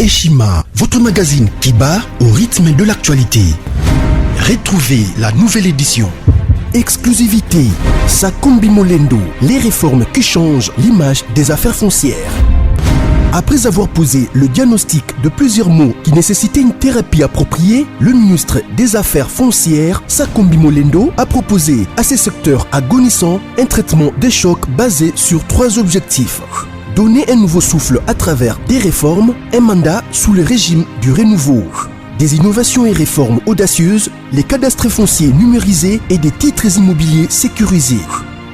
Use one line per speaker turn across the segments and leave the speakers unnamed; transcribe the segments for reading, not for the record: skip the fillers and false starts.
Eshima, votre magazine qui bat au rythme de l'actualité. Retrouvez la nouvelle édition. Exclusivité, Sakumbi Molendo, les réformes qui changent l'image des affaires foncières. Après avoir posé le diagnostic de plusieurs maux qui nécessitaient une thérapie appropriée, le ministre des Affaires foncières, Sakumbi Molendo, a proposé à ces secteurs agonissants un traitement des chocs basé sur 3 objectifs. Donner un nouveau souffle à travers des réformes, un mandat sous le régime du renouveau. Des innovations et réformes audacieuses, les cadastres fonciers numérisés et des titres immobiliers sécurisés.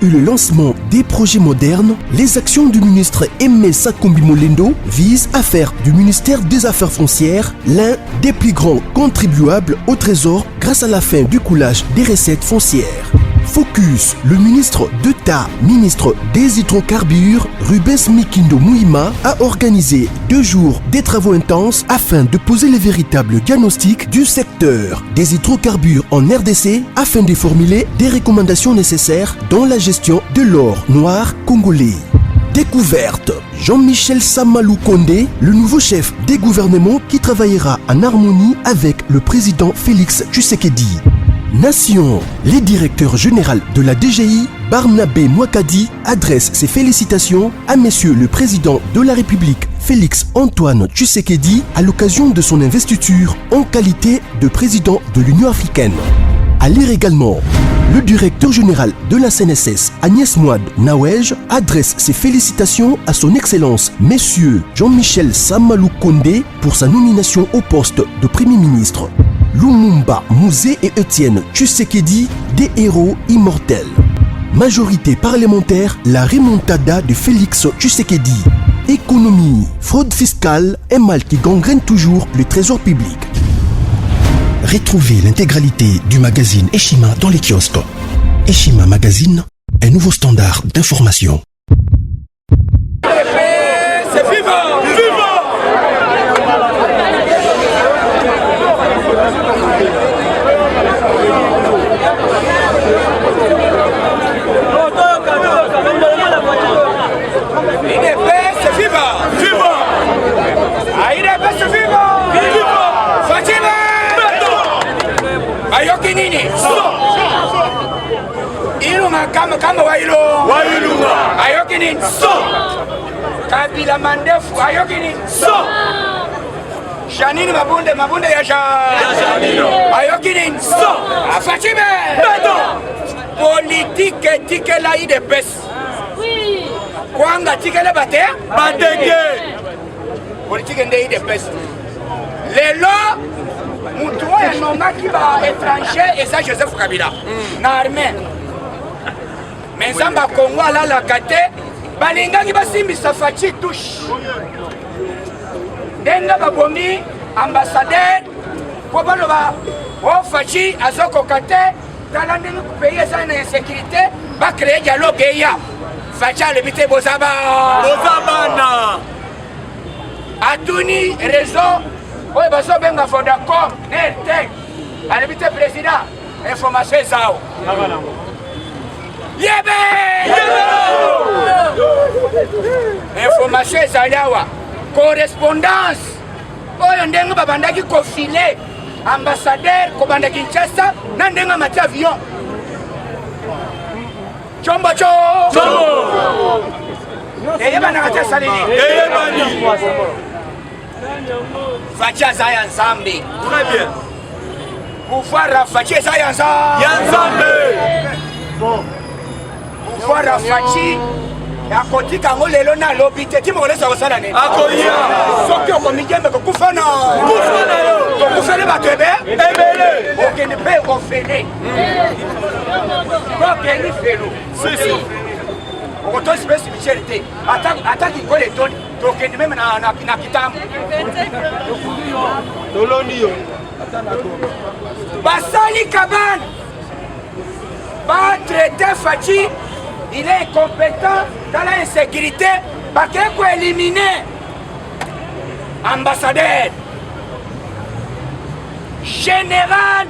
Et le lancement des projets modernes, les actions du ministre Aimé Sakumbi Molendo visent à faire du ministère des Affaires foncières l'un des plus grands contribuables au trésor grâce à la fin du coulage des recettes foncières. Focus, le ministre d'État, ministre des hydrocarbures, Rubens Mikindo Mouima, a organisé 2 jours des travaux intenses afin de poser les véritables diagnostics du secteur des hydrocarbures en RDC afin de formuler des recommandations nécessaires dans la gestion de l'or noir congolais. Découverte, Jean-Michel Samalou Kondé, le nouveau chef des gouvernements qui travaillera en harmonie avec le président Félix Tshisekedi. Nation, le directeur général de la DGI, Barnabé Mwakadi, adresse ses félicitations à Monsieur le Président de la République, Félix Antoine Tshisekedi, à l'occasion de son investiture en qualité de président de l'Union africaine. À lire également, le directeur général de la CNSS, Agnès Mouad Nawej, adresse ses félicitations à son Excellence, Monsieur Jean-Michel Samalou Kondé, pour sa nomination au poste de Premier ministre. Lumumba Mouzé et Étienne Tshisekedi, des héros immortels. Majorité parlementaire, la remontada de Félix Tshisekedi. Économie, fraude fiscale, un mal qui gangrène toujours le trésor public. Retrouvez l'intégralité du magazine Eshima dans les kiosques. Eshima Magazine, un nouveau standard d'information.
C'est vivant! Vivant! Kama wailunga ayokini so kabila mandefu ayokini so Janini mabunde ya Janino ayokini so afachime politique tikela IDPS kwanga tikela batenge politique nde IDPS lelo mutu oyo nomaki ba étranger eza Joseph Kabila na armée mais Zamba Congo alalaka te balingaki basimbisa Faci touche ndenga babomi ambassadeur po baloba o Faci azokoka te tala ndenge pays eza na insécurité bacreye dialogue eya Faci alobi te bozabana atuni réseau oyo bazobenga Vodacom Airtel alobi te président information ezao Yebe! Information ezali awa correspondance oyo ndenge babandaki kofile ambassadeur kobanda Kinshasa na ndenge mati avion chombo eyebanaka te salini Faci aza ya Nzambe. Très bien. Pouvoir ya Faci eza ya Nzambe. Pouvoir ya Faci yakotika ngo lelo na lobi te timolesa kosala nini akoya soki okomijembe kokufana yo kokufele bato ebele okende mpe ofele kokeni felo sisi okotosi mpe simichele te ataki kole toni tokende meme na kitambo toloni yo basali kabane batraite Faci. Il est incompétent dans l'insécurité parce qu'il faut éliminer ambassadeur général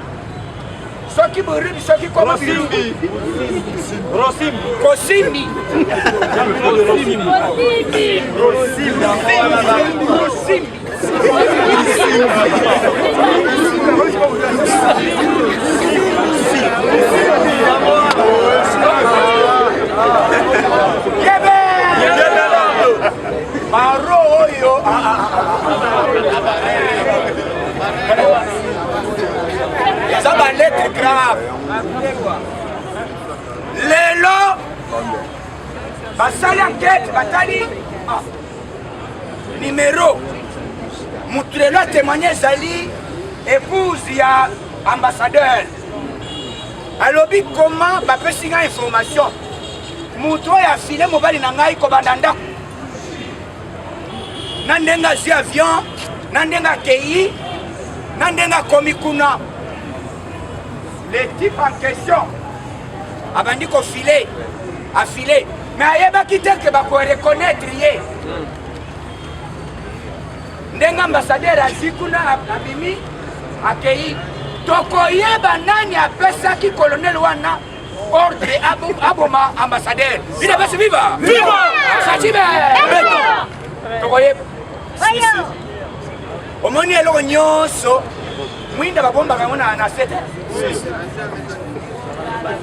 ceux qui brûlent, ceux qui commencent Kosimbi Ça va l'être grave. Lelo, basali enquête, batali numéro. Moutrelo a témoigné Zali, épouse ya ambassadeur. Alobi comment bapé singa information. Mouto ya filé mobali na ngai ko bandanda. Nandenga zi avion, nandenga kei, nandenga komikuna. Le type en question abandi ko filer, a filer. Mais ayeba kite ke ba ko reconnaître yé. Ndenga ambassadeur azikuna abimi akei. Toko yeba nani apesa ki colonel wana ordre aboma ambassadeur. Vida basi viva. Viva! Sachibe. Toko yeba. Omoni eloko nyonso mwinda babomba kamona na sete.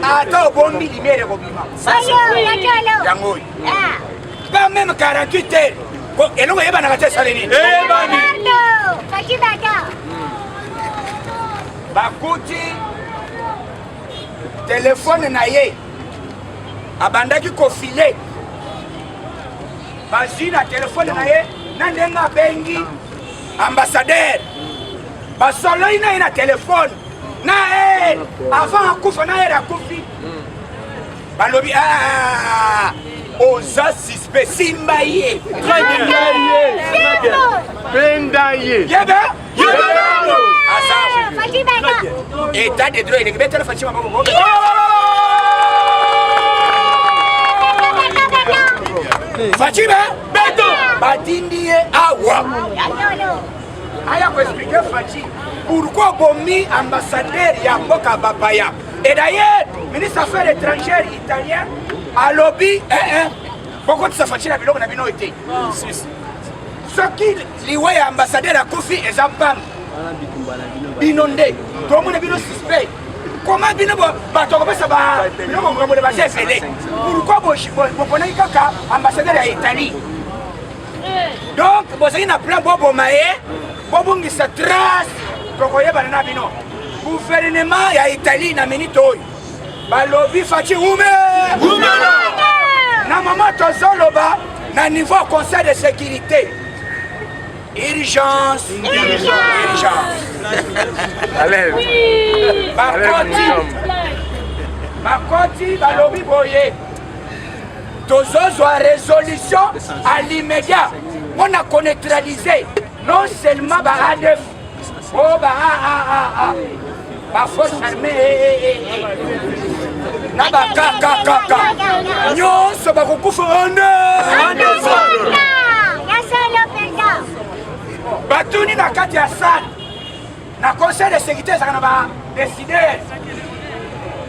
Ata obombi limere kobima. Yango. Pas même 48 heures. Eloko yeba na kate saleni. Bakuti téléphone na ye abandaki kofile bazwi na téléphone na ye na ndenge abengi ambassadeur basoloi na ye na téléphone na ye avant akufa na ye akufi balobi oza suspect simba ye
Benda ye.
yebe état de droit, il est très facile. Fatima, Badindi Awa. Aya ko expliquer Fati pourquoi Bomi ambassadeur ya Mboka Bapaya. Et d'ailleurs, ministre des Affaires étrangères italien a lobby pourquoi ça Fati na biloko na bino été. Ce qui lié ambassadeur à Kofi et Zampam. Inondé, tout le monde est suspect. Comment bino bato ko saba bino ko ngombe ba chef ele. Pourquoi bo pona kaka ambassadeur ya Italie. Donc bozali na plan bobo maye, bobo ngisa trace toko yeba na bino. Gouvernement ya Italie na minute oyo. Balobi Fati ume. Na mama tozoloba na niveau conseil de sécurité. Urgence.
Allez.
Bakoti balobi boye. Tozozwa résolution à l'immédiat. On a neutralisé non seulement ba ADF, ba force armée na ba KKK. Nyonso bakokufa Batuni na kati ya SAD na conseil de sécurité ça na ba décider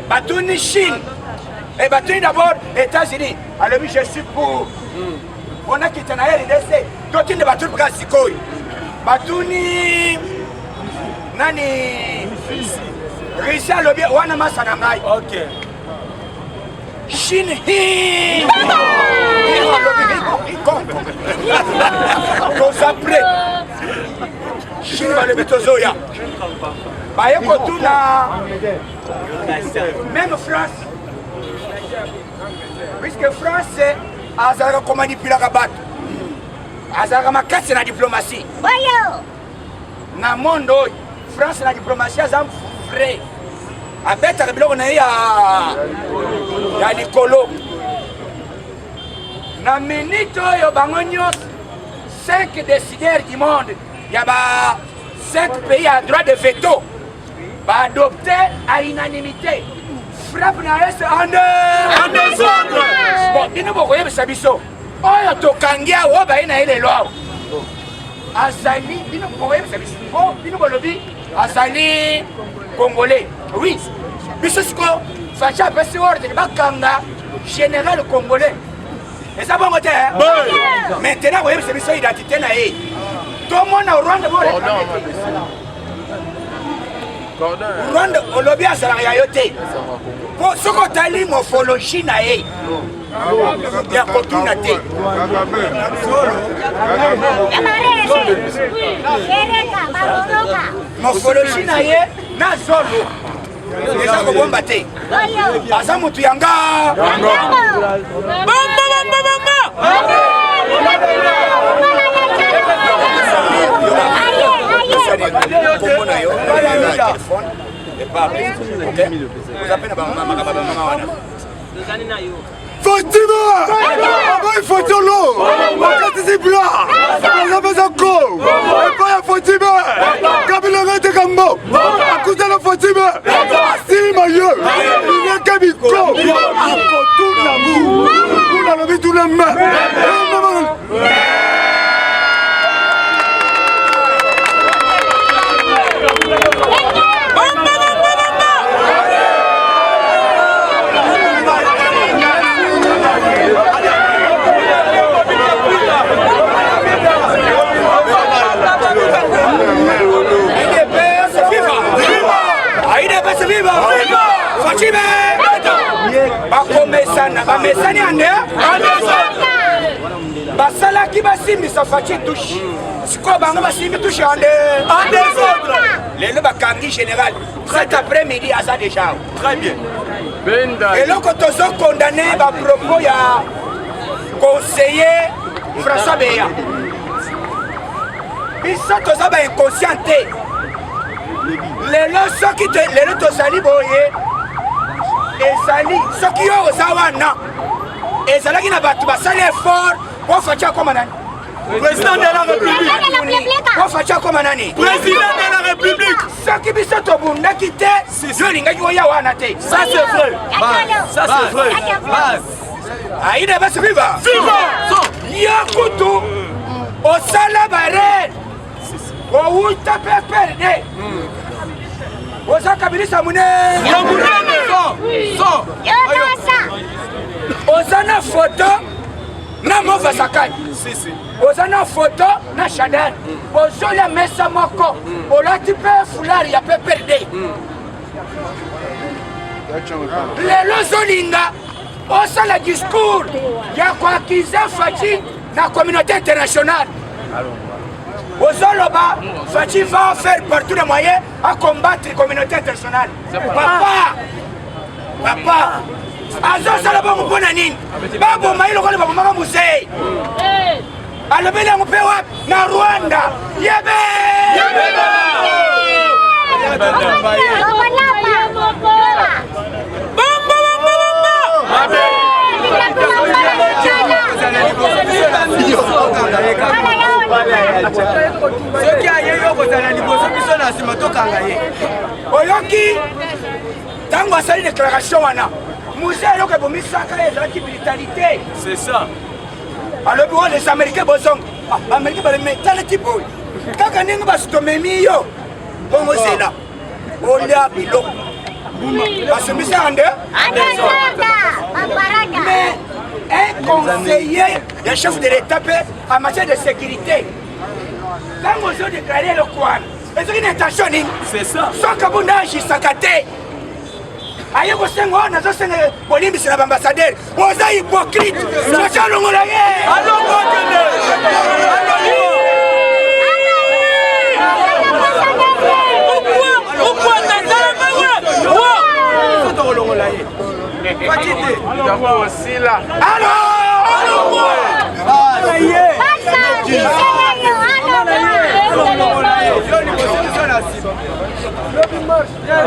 Batuni Chine et Batuni d'abord États-Unis alors je suis pour on a quitté na RDC d'autres de Batuni pour Sikoi Batuni nani Russie lobby wana masana ngai OK Chine hi après Chine va le mettre aux oya. Même France. Puisque France a comment manipuler la batte. A makasi na diplomatie. Na monde France na diplomatie azam vrai. A beta biloko na ya likolo. Na minute oyo bango nyos 5 décideurs du monde. Il y a 5 pays à droit de veto. Va adopter à unanimité. Frappe na reste en désordre. Bon, bino boko yeba sabiso. Oyo tokangia wo ba ina ile loi. Azali bino boko yeba sabiso. Bon, bino bolobi azali congolais. Oui. Biso siko facha pesi ordre bakanga général congolais. Et ça bon côté. Maintenant vous avez cette identité là Tout le monde au Rwanda, Rwanda, on l'a bien salarié. Pour ce qu'on a dit, morphologie, il y a un morphologie, na zolo. Les gens vont battre. Asamu tuyanga.
Fatima! Il faut de l'eau! C'est blanc! On a besoin de l'eau! Et pas Fatima! Kabila Rete Gambo! À cause de la Fatima! Si maillot! Il y a Kabiko! Tout l'amour! On a levé tout le main!
bamesani ande basalaki basimbisa faci touche sikoyo bango basimbi touche ande lelo bakangi général cet après-midi aza déjà
très bien
eloko tozokondane bapropos ya conseiller François Beya biso toza bainconscient te lelo soki lelo tozali boye ezali soki yo oza wana ezalaki na bato basali effort po faci akoma nani président de la république po faci akoma nani président de la république soki biso tobundaki te yo olingaki oya wana te ça c'est vrai ça c'est vrai aida basi viva yo kutu osala barene owuta pe perde oza kabilisa munene oza na photo na mova sakani oza na photo na Chanel ozolia mesa moko olati pe fulari ya pe perde lelo zolinga osala discours ya koakize Faci na communauté internationale Ozoloba, Faci va faire partout les moyens à combattre la communauté internationale. Papa, Azo Salabon Bonanine, Babo Maïlo Mama Mousei, Alabella Mopewa, na Rwanda, Yebe! Oyoki tango asali déclaration wana musée yoka bomisaka ezalaki brutalité
c'est ça
alors bureau les américains bozong américain baleme talaki boy kaka ndenge basitomemi yo bongo zela olia bilo basomisa ande mais un conseiller le chef de l'État en matière de sécurité quand vous avez déclaré le quoi est-ce qu'il y a une intention
c'est ça
sans kabunda jisakate aye ko sengo na zo sengo bolimi sina ambassadeur oza hypocrite ça longola ye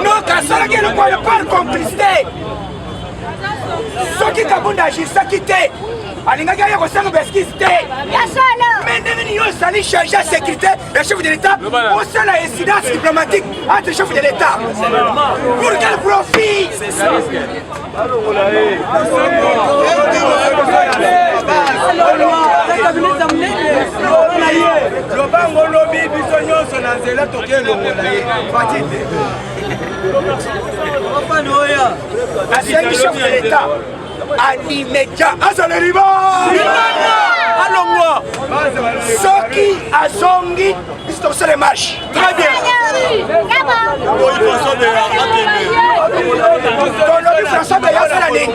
non, Kassalaki ne croit pas complicité. Ce qui Kabunda agit, ça qui t'est. Alingaka ya kosanga beskiste. Mais nini yo sali chargé de sécurité, le chef de l'État, au sein de l'incidence diplomatique entre le chef de l'État. Pour quel profit? C'est ça. La chef de l'État à l'immédiat à Salériba. Soki Azongi, c'est les marches. Très bien. François Bayan Salanini.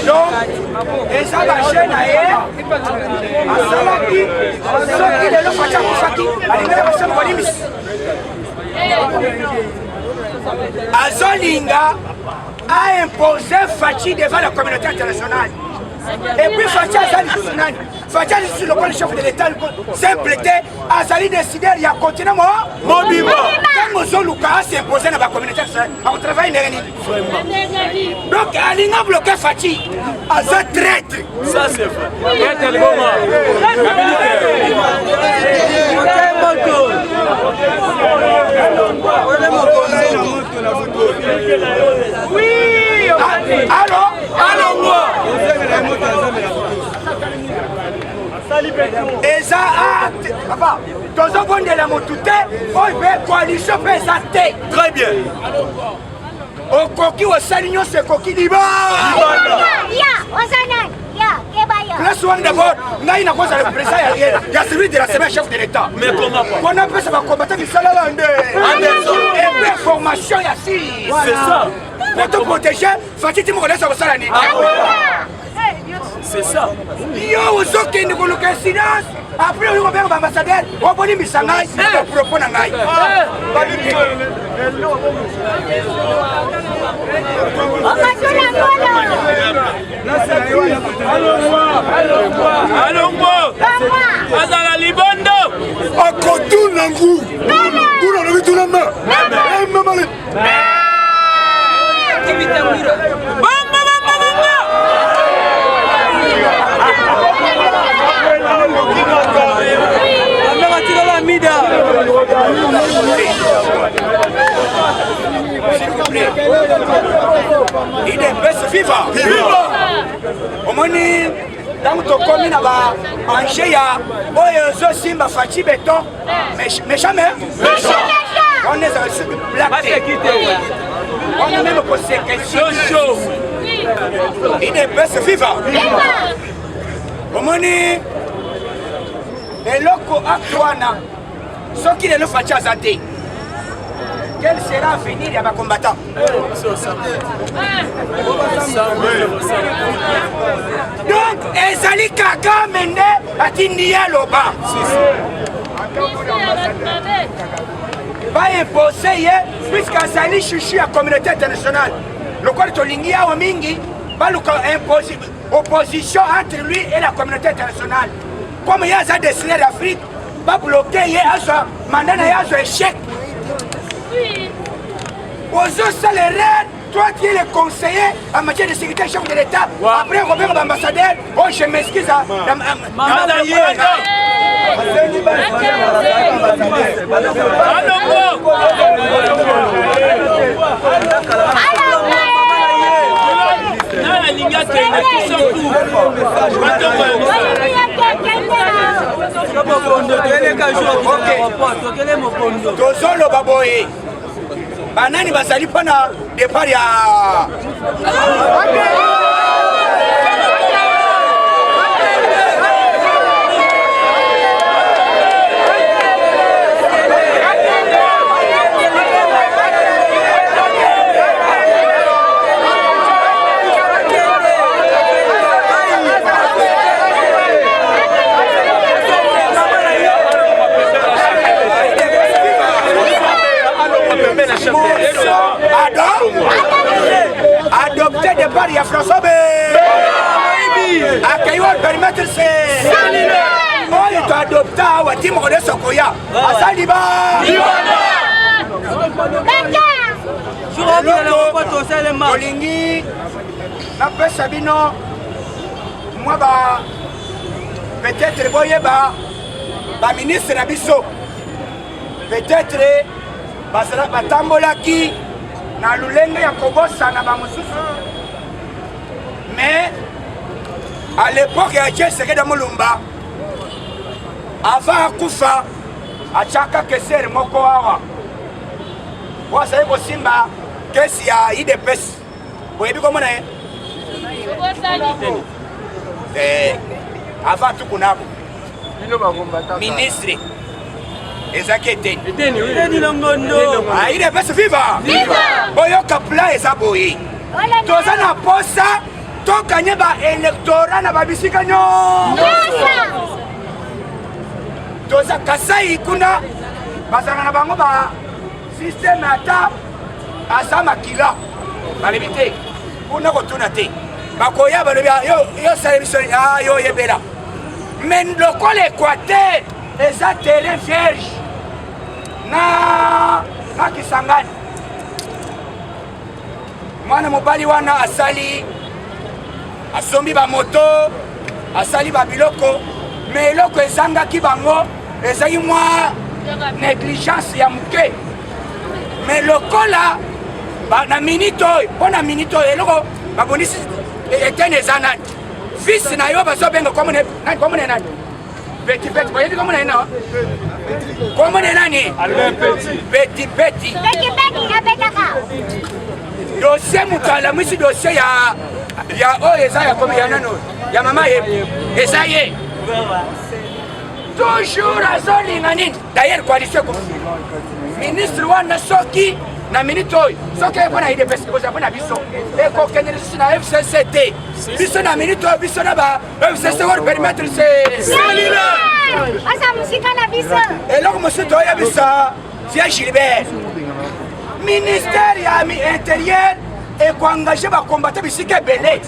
Donc, et ça va chaîne ailleurs, à Salaki, ceux qui les l'ont fait à Koufaki, à l'Immigration Bolimis. Azolinga a imposé Fachi devant la communauté internationale. Et puis Fachi Azali Tsunani. Fachi Azali sur le point de chef de l'État, simple était, Azali décidé, il y a continué mon bimbo. Quand Mozoluka s'est imposé dans la communauté internationale, on travaille une. Donc, Alinga a bloqué Fachi. Azali traître.
Ça c'est vrai.
Oui. Alors moi. Et ça a papa, dans un bon de la montée, on veut coalition présentée.
Très bien.
Au coquille au salignon, c'est coquille libre. Place one d'abord, il y a le président, il y a celui de la semaine chef de l'État.
Mais comment pas?
On appelle ça combattant qui s'en allait et puis formation, il y a six.
C'est ça.
Pour te protéger, Fatih Timo connaît ça au salani.
C'est ça.
Yo, aux autres qui nous le silence. Après, on va faire l'ambassadeur. On va dire Missangaï. On propose Nangaï.
Allons moi. Azala Libondo.
Akotou Nangou. Vous l'avez vu tout la main.
S'il vous plaît. Il est best viva. Au moins, dans ton commune, manger ya oyo simba Fachi béton, mais jamais. On est blacké. On est même posé quelque chose. Il est best viva. Au moins, et loco actuana, ceux qui le font azate. Quel sera l'avenir des combattants? Donc, Ezali Kaka Mende a Tindia Loba. Va imposer, puisqu'Azali Chuchu à la communauté internationale. Le corps de Lingia Omingi va imposer opposition entre lui et la communauté internationale. Comme il y a des décideurs d'Afrique, va bloquer, il y a un échec. Aux autres salaires, toi qui es le conseiller en matière de sécurité chef de l'État, après on revient l'ambassadeur, oh je m'excuse. Tozolo baboye banani bazali pona départ ya adopté départ ya François adopta awa timoko de sokoya asali ba tolingi napesa bino mwa ba peut-être boyeba baministre na biso peut-être bazala batambolaki na lulenge ya kobosana bamosusu mais à l'époque ya Tshisekedi Mulumba avant akufa achaka kesere moko awa wasai kosimba kesi ya IDPS boyebi komona avant tout kunabo ministre ezaki eteni IDPS viva boyoka pla eza boye toza na posa tokanye ba électorat na babisika nyonso toza Kasai kuna bazana na bango ba système ata asa makila balebi te kuna kotuna te bakoya balebi yo salebiso yo yebela mais lokola Équateur eza terrain vierge na Kisangani mwana mobali wana asali asombi ba moto asali ba biloko mais eloko ezangaki bango ezali mwa négligence ya muke mais lokola na minute oyo mpo na minute oyo eloko babonisi etene eza nani fils na yo bazobenga komone nani Petit boyebi komona ye na komone nani Petit dossier mukala mwisi dossier ya oyo eza ya kome ya nano ya mama ye eza ye toujours azolinga nini d'ailleurs coalition ministre wana soki na minute oyo soki epona IDPS koza mpona biso ekokende lisusu na FCCT biso na minute oyo biso na ba FCCT oko permettre eloko mosusu toyebisa tia Gilbert ministère ya intérieur ekoengage bakombata bisika ebele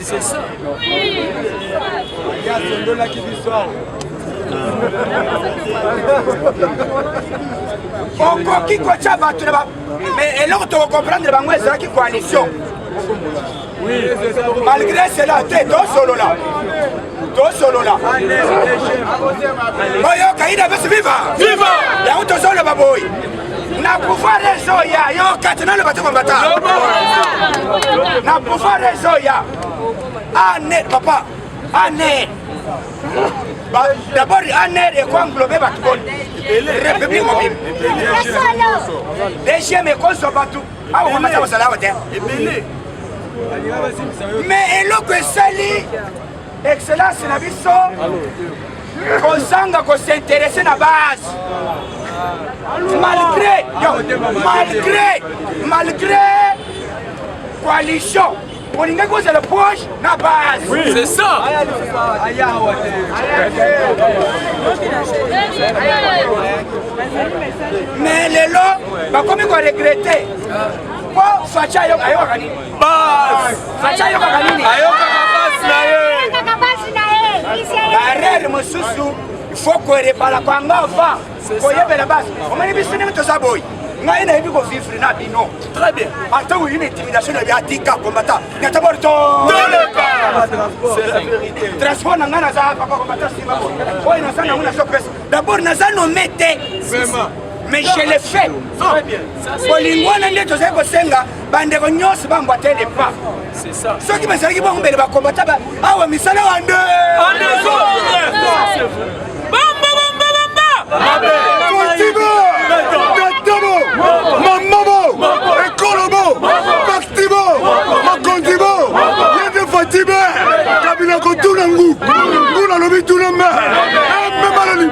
okoki kotia bato na ba mais eloko tokocomprendre bango ezalaki coalition malgré cela te tosolola oyoka IDPS viva yango tozoloba boyi na pouvoir ezoya yo kati naloba te kombata na pouvoir ezoya ane papa ane d'abord aner ekoenglobe bato boni république mobile deuxième ekonso bato awa komata kosala awa te mais eloko esali excellence na biso kozanga kosinteresse na base malgré coalition olinga kozala proche na base
c'est ça
mais lelo bakomi koregrete po facha ayokaka nini facha ayokaka nini
ayokaka basi na ye
barere mosusu ifo koerebala kwanga ava koyebela basi omoni biso ndenge toza boyi ngai nayebi kovivre na bino très bien ata oyi na intimidation na biatika kombata nyata bori toleka transport na ngai naza papa kombata nsima oyo naza nango nazo pesa d'abord naza nome te mais je le fais bolingo wana nde tozali kosenga bandeko nyonso bambwa te le pas soki bazalaki bongo mbele bakombata awa misala wande
Tatamo, Mamamo, Ekolomo, Baktibo, Makondibo, Yende Fatime, Kabila Kotunangu, Nguna Lobi Tuname, Memalani.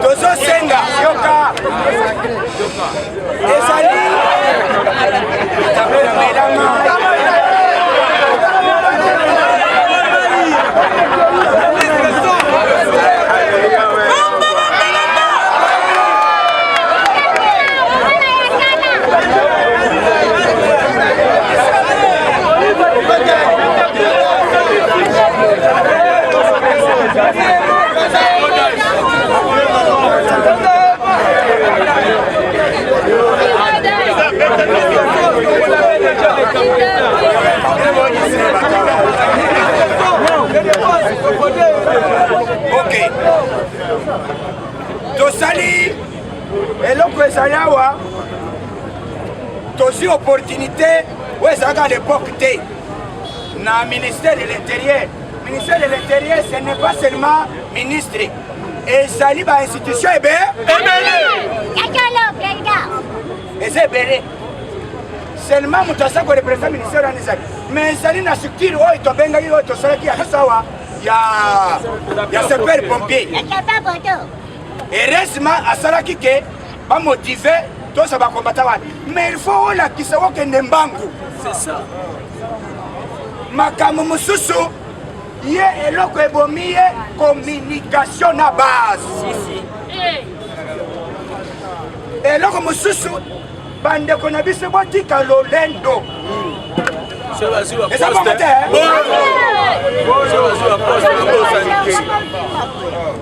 Tozo senga, yoka. Ezali. tosali eloko ezali awa tozwi opportunité oyo ezalaka à l'époque te na ministère de l'intérieur. Ministère de l'intérieur, ce n'est pas seulement ministre, ezali ba institution ezebele seulement moto aza korepresente ministère wana ezali mais ezali na structure oyo tobengaki oyo tosalaki ya bisawa ya super pompier. Heureusement asalaki ke bamotive tosa bakombata wana mais il faut olakisa okende mbangu makambo mosusu ye eloko ebomi ye communication na base eloko mosusu bandeko na biso botika lolendo eza bongo te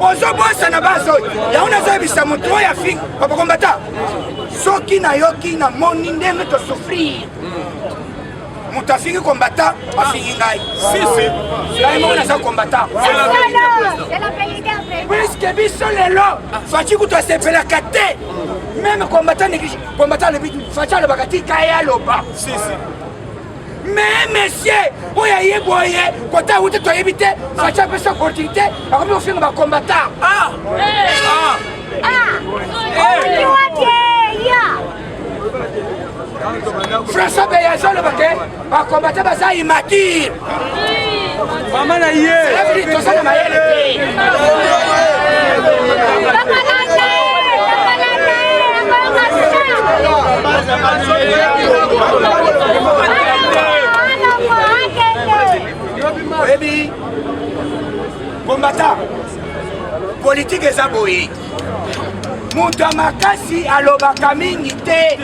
ozobosana base oyo yango nazoyebisa moto oyo afiki bakombata soki nayoki namoni ndenge tosouffrir moto afingi kombata afingi ngai ngai moko naza kombata puiske biso lelo faci kutu asepelaka te meme kombata néglige kombata alobi faci alobaka tika ye aloba mais monsieur oyo ayebi oye kota awuti toyebi te faci apesa opportunité akomi kofinga bakombata François Beyazo lobake bakombata baza immature mama na ye tosala mayele te oyebi kombata politike eza boye moto makasi alobaka mingi te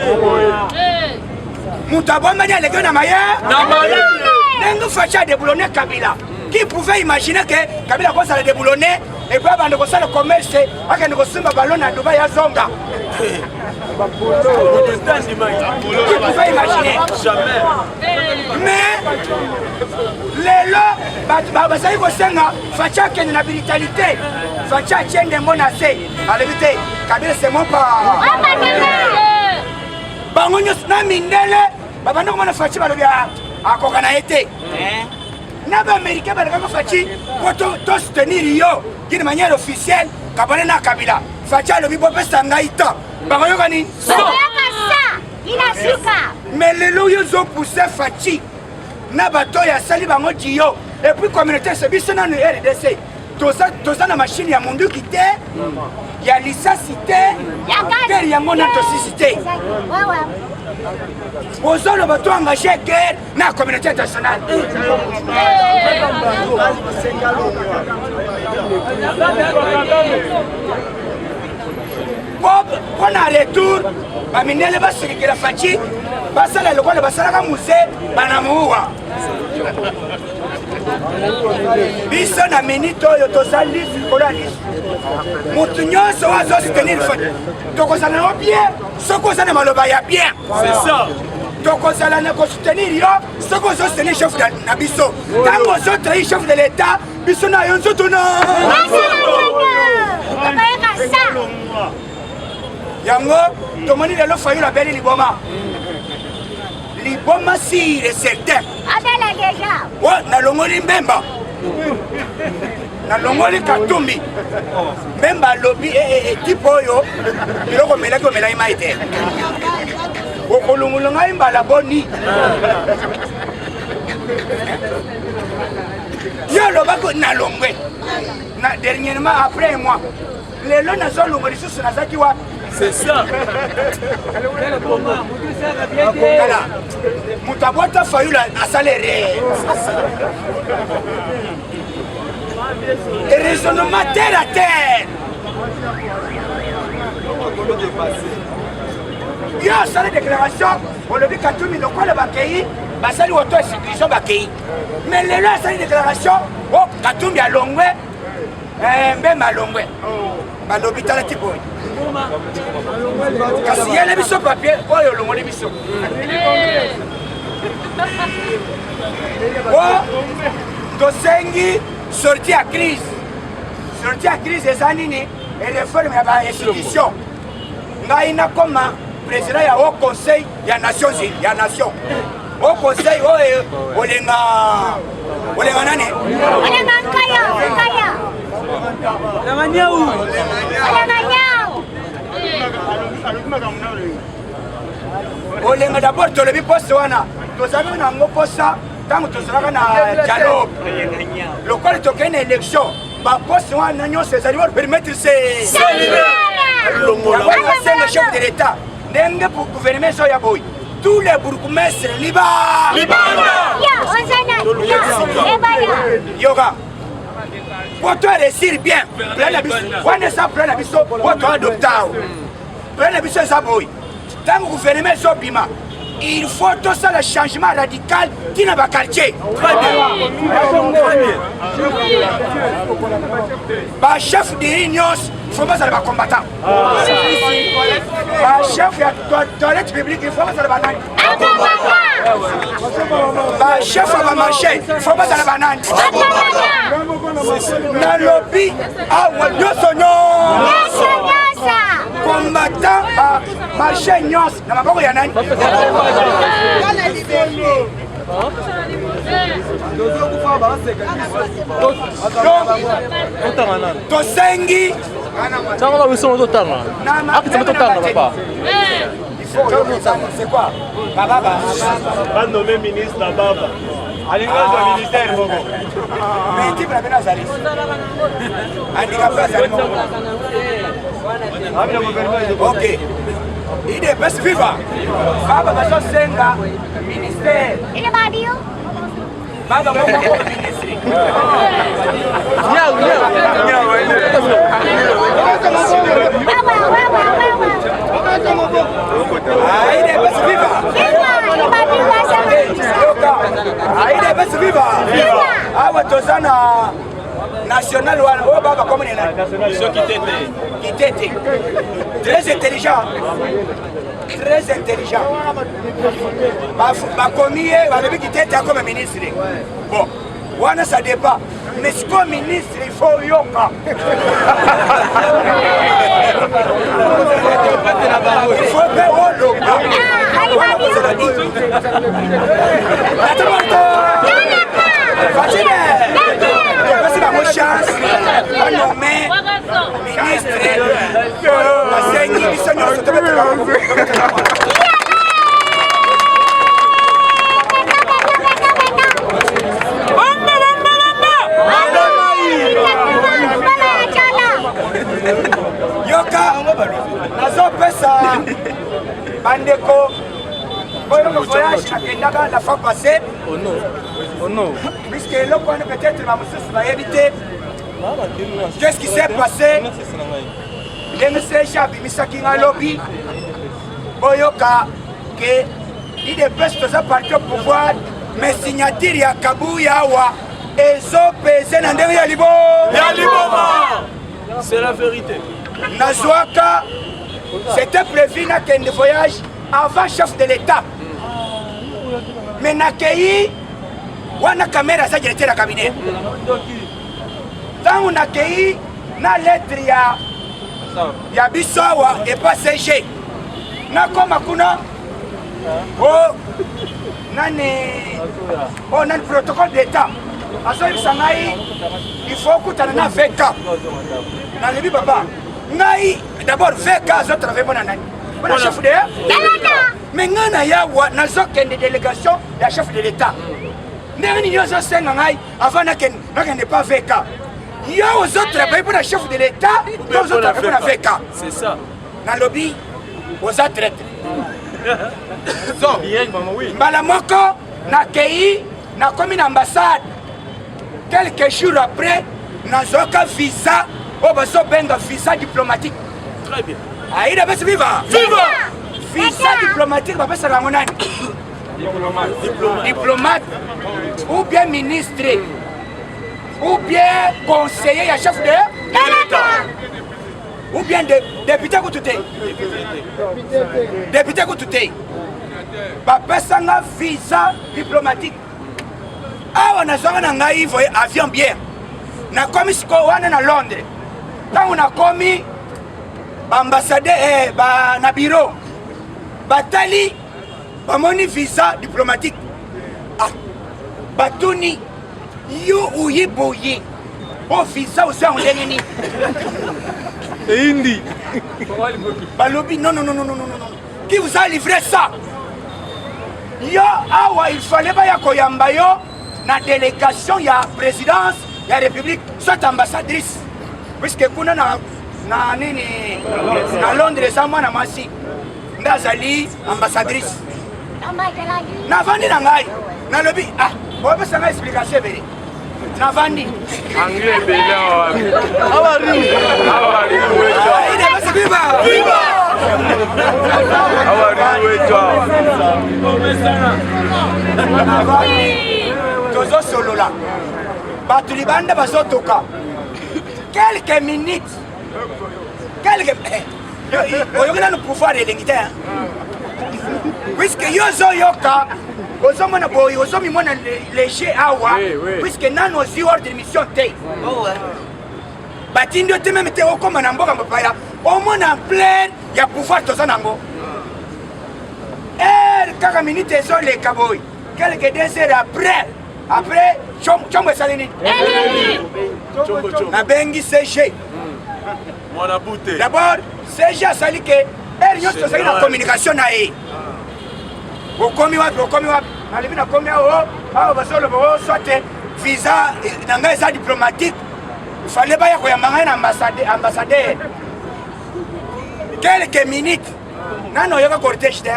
moto abombani aleki na mayele ndenge faci adeboulonne Kabila. Qui pouvait imaginer que Kabila kosala déboulonné et puis avant de kosala commerce akende kosumba ballon na Dubaï ya zonga. Qui pouvait imaginer? Jamais. Mais lelo bazali kosenga faci akende na brutalité faci atiende monase alobi te Kabila c'est mon pas bango nyonso na mindele babanda komona faci balobi akoka na ye te na baaméricain balekaka faci po tosoutenir yo d'une manière officielle kabane na Kabila faci alobi bopesa ngai temps bango yokani mais lelo oyo ozopousse faci na bato oyo asali bango diyo et puis communauté se biso nanu RDC toza na machine ya munduki te ya lisasi te yango na tosisi te ozoloba to engagé guerre na communauté internationale po na retour bamindele basirikila faci basala lokola basalaka muse banamuwa biso na minute oyo tozali likolo ya lisu motu nyonso oyo azosoutenir faci tokozala yo bien soki oza na maloba ya bien tokozala na kosoutenir yo soki ozosoutenir chef na biso ntango ozotrahi chef de l'état biso na yo nzoto na yango tomoni lelo Fayulu abeli liboma si est certain nalongoli Mbemba nalongoli Katumbi Mbemba alobi ekipe oyo biloko omelaki omelaki mai te okolongolo ngai mbala boni yo alobaki nalongwe dernièrement après moi lelo nazolongo lisusu nazaki wa c'est ça moto abwata Fayulu asalere raisonnement terre à terre yo asala déclaration olobi Katumbi lokola bakei basali auto exclusion bakei mais lelo asali déclaration o Katumbi alongwe Mbemba alongwe balobi tala ti boy kasi yele biso papier oyo olongoli biso tosengi sorti ya crise eza nini et réforme ya ba institution ngai na koma président ya Haut Conseil ya Nations Unies ya nation Haut Conseil olenga nani
Olenga Nkaya
Na Manyau
olenga d'abord tolobi poste wana tozali nango posa ntango tozalaka na dialogue lokola tokende na élection baposte wana nyonso ezali permettre le chef de l'état ndenge pour gouvernement ezo ya boyi tous les bourgmestres yoga pour toi réussir bien plan na biso wana eza plan na biso po to adopta plan na biso eza boyi ntango gouvernement ezobima il faut tout ça le changement radical qui n'a pas quartier. Très bien. Bah chef de l'union, il faut pas ça les combattants. Bah chef de la toilette publique, il faut pas ça les bananes. Bah chef va marcher, il faut pas ça les bananes. Dans le lobby, ah ouais, deux sonnons. Combattant à marcher nyos, na maboko ya nani? Tosengi
Tanga wiso totanga. Akitama totanga papa.
C'est quoi? Baba
Pas nommé ministre la Baba. Alinga ministère Bobo.
Mais tu peux pas aller. Handicapé ça. Ok. Il est best viva. Baba va senga ministère.
Il est badio.
Baba va ministre. Il est best viva. Il est best viva. Ah ouais, Tozana national one. Oh Baba comment il est là? Qui t'était. Très intelligent. Très intelligent. Ma commis, qui était comme ministre. Bon, voilà ça dépend. Mais ce comme ministre, il faut yoka. Il faut faire mon chance, on nommé ministre, Yoka, nazo pesa bandeko. Le voyage la fois passée.
Oh non.
Puisque le point peut-être ma monsieur va éviter. Qu'est-ce qui s'est passé? Les messieurs Chabi Misaki lobby. Boyoka que il est best de parti au pouvoir, mais signature ya Kabuya wa ezo pese na ndenge ya libo.
C'est la vérité.
Nazwaka c'était prévu na kende voyage avant chef de l'État. Mais nakei wana caméra ça directeur la cabinet. Tant on nakei na lettre ya bisowa et pas CG. Na koma kuna oh nani protocole d'État. Aso sangai il faut kutana na VK. Na lebi papa. Ngai d'abord VK zo travailler bona nani. Bona chef de mais ngana ya wa nazokende délégation ya chef de l'État. Ndeni nyozo senga ngai avant nakende pas VK. Yo aux autres travailler pour le chef de l'État, aux autres travailler pour la VK.
C'est ça.
Dans le lobby, aux autres.
Bien maman oui.
Mbala moko na kei na komi na ambassade. Quelques jours après, nazoka visa, baso benga visa diplomatique.
Très bien.
Aïda basi viva.
Viva!
Visa diplomatique ba pesa rango nani? Diplomate ou bien ministre ou bien conseiller ya chef de l'État ou bien député Koutouté. Député Koutouté. Ba pesa nga visa diplomatique. Awa nazonga na ngai voye avion bien. Na komisiko wana na Londres. ntango nakomi baambassadeur na bureau batali bamoni visa diplomatique batuni yo uyiboye o visa oza ndenge nini
Hindi.
balobi non qui vous a livré ça yo awa il fallait baya koyamba yo na délégation ya présidence ya république soit ambassadrice puisque kuna na nini na Londres eza mwana mwasi nde azali ambassadrice navandi na ngai nalobi opesa ngai explication ebele navandi
Anglais ebele
tozosolola bato libanda bazotoka quelques minutes oyoki nano pouvoir elengi te puisque yo ozoyoka ozomona boye ozomimona léger awa puisque nano ozwi ordre mission te batindi yo te meme te okoma na mboka mopaya omona plein ya pouvoir toza nango kaka minute ezoleka boye quelques 2 heures après chombo esali nini nabengi CG d'abord CG asali ke nyonso tozali na communication na ye okomi wapi nalebi nakomi awa bazoloba soit visa na ngai eza diplomatique ifale baya koyamba ngai na ambassadeur quelques minutes nano oyoka cortège te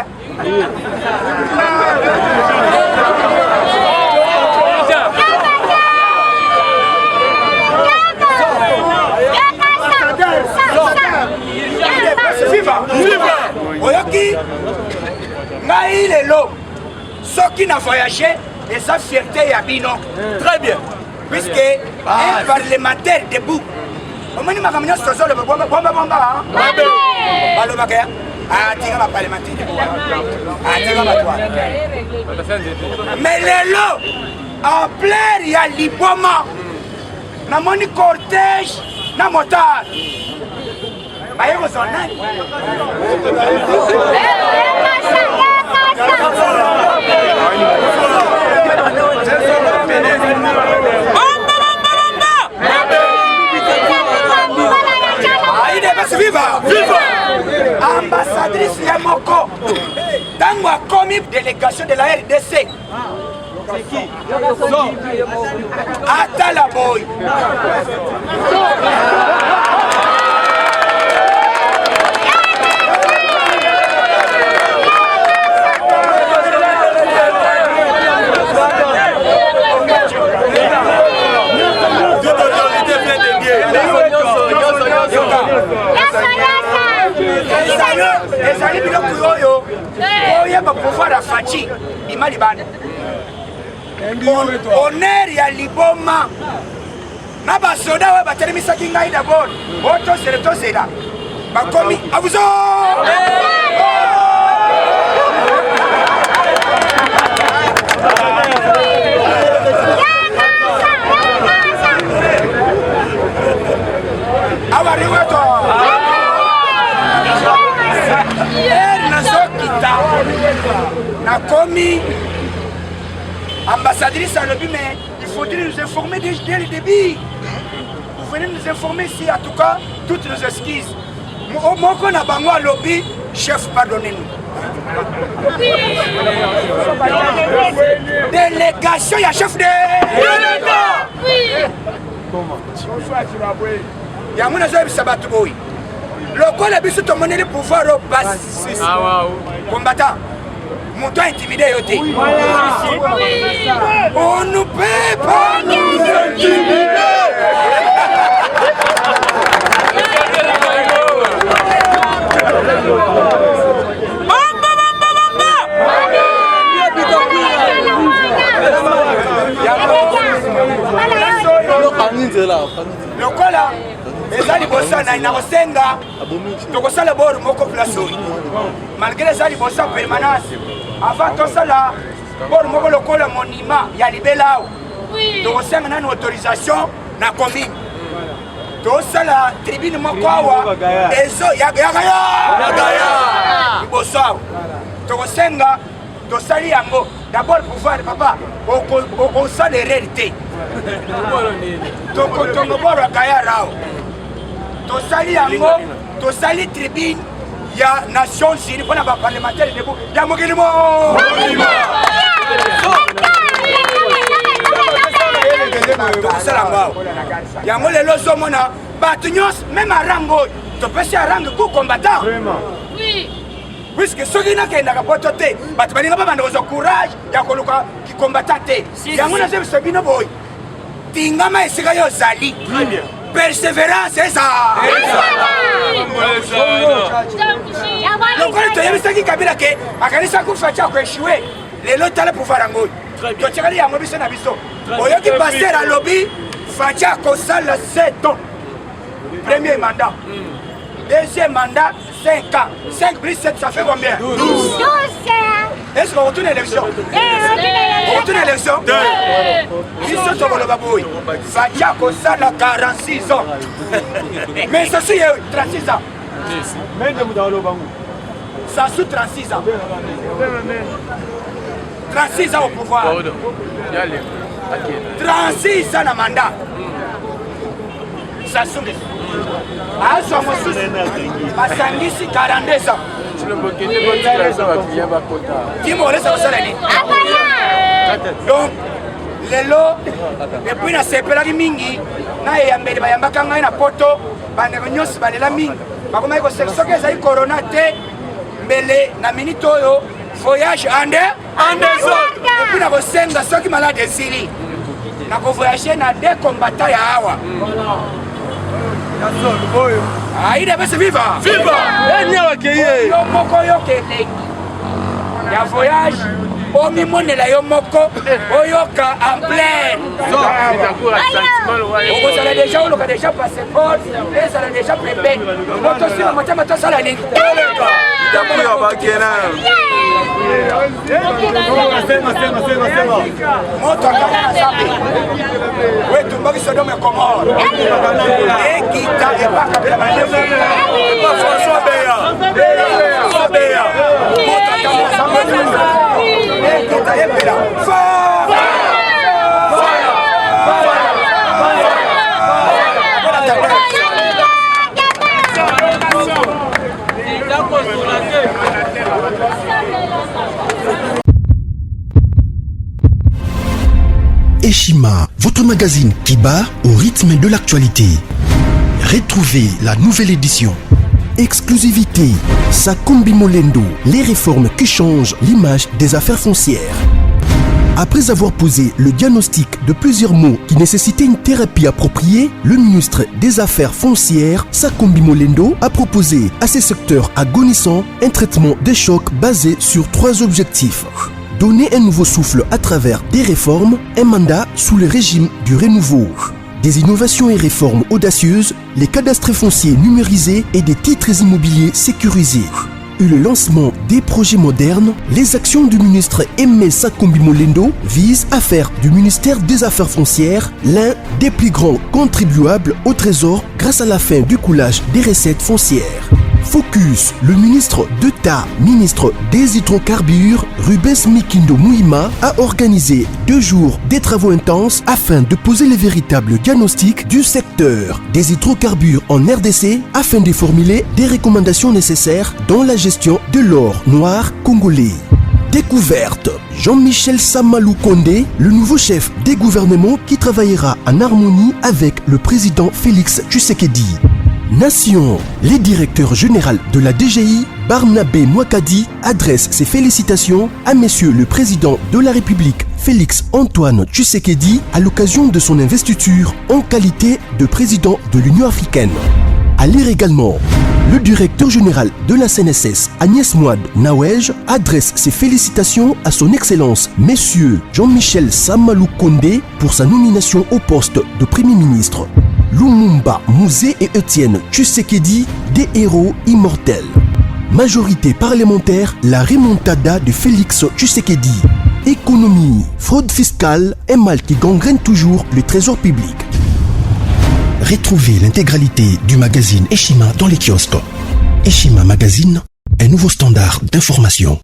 oyoki ngai lelo soki na voyage eza fierté ya bino très bien puisque un parlementaire debout omoni makambo nyonso tozoloba bomba balobaka ya atinga baparlementaire atinga bato mais lelo en plein ya liboma namoni cortège na motard baye kozwa nani ambassadrice ya moko ntango akomi délégation de la RDC atala boy ezali biloko oyo oyeba pouvoir ya faci bima libanda honneur ya liboma na basoda oyo batelemisaki ngai dabord otosela bakomi abuzo awariweto nazokita nakomi ambassadrice alobi mais il faudrait nous informer dès le début vous venez nous informer si en tout cas toutes nos excuses moko na bango alobi chef pardonnez-nous délégation ya chef de yango nazoyebisa bato boye lokola biso tomoni le pouvoir au basi combattant moto intimidé yo te on ne peut pas nous intimider lokola eza liboso na kosenga tokosala bor moko place oyo malgré eza liboso ya permanence avant tosala bor moko lokola monima ya libela awa tokosenga nani autorisation na commune tosala tribune moko awa ezo yagaya liboso awa tokosenga tosali yango d'abord pouvoir papa okosala erreur te tokoboro kayara awa tosali yango tosali tribune ya Nations Unies mpona baparlementaire debu ya mokili mo yango lelo ozomona bato nyonso meme arango oyo topesi arange ku combattant puisque soki nakendaka poto te bato balinga babanda kozwa courage ya koluka kicombattant te yango nazo biso bino boyi tingama esika yo ozali persévérance eza lokoli toyebisaki kabila ke akanisa kufa ti akoeshue lelo tala pouvoir yango oyo totikali yango biso na biso oyoki paster alobi faci akosala 7 ans premier mandat deuxième mandat 5 ans 5 plus 7 ça fait combien
12.
est-ce qu'on retourne l'élection on retourne l'élection biso tokoloba boyi faci akosala 46 ans mais ça suit 36 ans ça suit 36 ans 36 ans au pouvoir 36 ans na mandat ça suit azwa mosusu basangisi 42 ans kimolesa kosala nini donc lelo epuis nasepelaki mingi na eyambeli bayambaka ngai na poto bandeko nyonso balela mingi bakomaki koseka soki ezali corona te mbele na minute oyo voyage ande epuis na kosenga soki malade esili na kovoyage na 2 combattant ya awa aide bese viva yo moko yokeleki ya voyage omimonela yo moko oyoka en plein okozala deja oloka deja passeport ezala deja pembeni motosima motema tosala nini moto akala nzambe wetumbaki sodome komore ekita epakapela manefu François Beya moto akala nzambe ekita epela
Eshima, votre magazine qui bat au rythme de l'actualité. Retrouvez la nouvelle édition. Exclusivité, Sakombi Molendo, les réformes qui changent l'image des affaires foncières. Après avoir posé le diagnostic de plusieurs maux qui nécessitaient une thérapie appropriée, le ministre des Affaires foncières, Sakombi Molendo, a proposé à ces secteurs agonissants un traitement des chocs basé sur 3 objectifs. Donner un nouveau souffle à travers des réformes, un mandat sous le régime du renouveau. Des innovations et réformes audacieuses, les cadastres fonciers numérisés et des titres immobiliers sécurisés. Et le lancement des projets modernes, les actions du ministre Aimé Sakombi Molendo visent à faire du ministère des Affaires foncières l'un des plus grands contribuables au trésor grâce à la fin du coulage des recettes foncières. Focus, le ministre d'État, ministre des hydrocarbures, Rubens Mikindo Mouima, a organisé 2 jours des travaux intenses afin de poser les véritables diagnostics du secteur des hydrocarbures en RDC afin de formuler des recommandations nécessaires dans la gestion de l'or noir congolais. Découverte, Jean-Michel Samalou Kondé, le nouveau chef des gouvernements qui travaillera en harmonie avec le président Félix Tshisekedi. Nation, le directeur général de la DGI, Barnabé Mouakadi, adresse ses félicitations à Monsieur le Président de la République, Félix Antoine Tshisekedi, à l'occasion de son investiture en qualité de président de l'Union africaine. À lire également, le directeur général de la CNSS, Agnès Mouad Nawej, adresse ses félicitations à son Excellence, Monsieur Jean-Michel Samalou Kondé, pour sa nomination au poste de Premier ministre. Lumumba Mouzé et Étienne Tshisekedi, des héros immortels. Majorité parlementaire, la remontada de Félix Tshisekedi. Économie, fraude fiscale, un mal qui gangrène toujours le trésor public. Retrouvez l'intégralité du magazine Eshima dans les kiosques. Eshima Magazine, un nouveau standard d'information.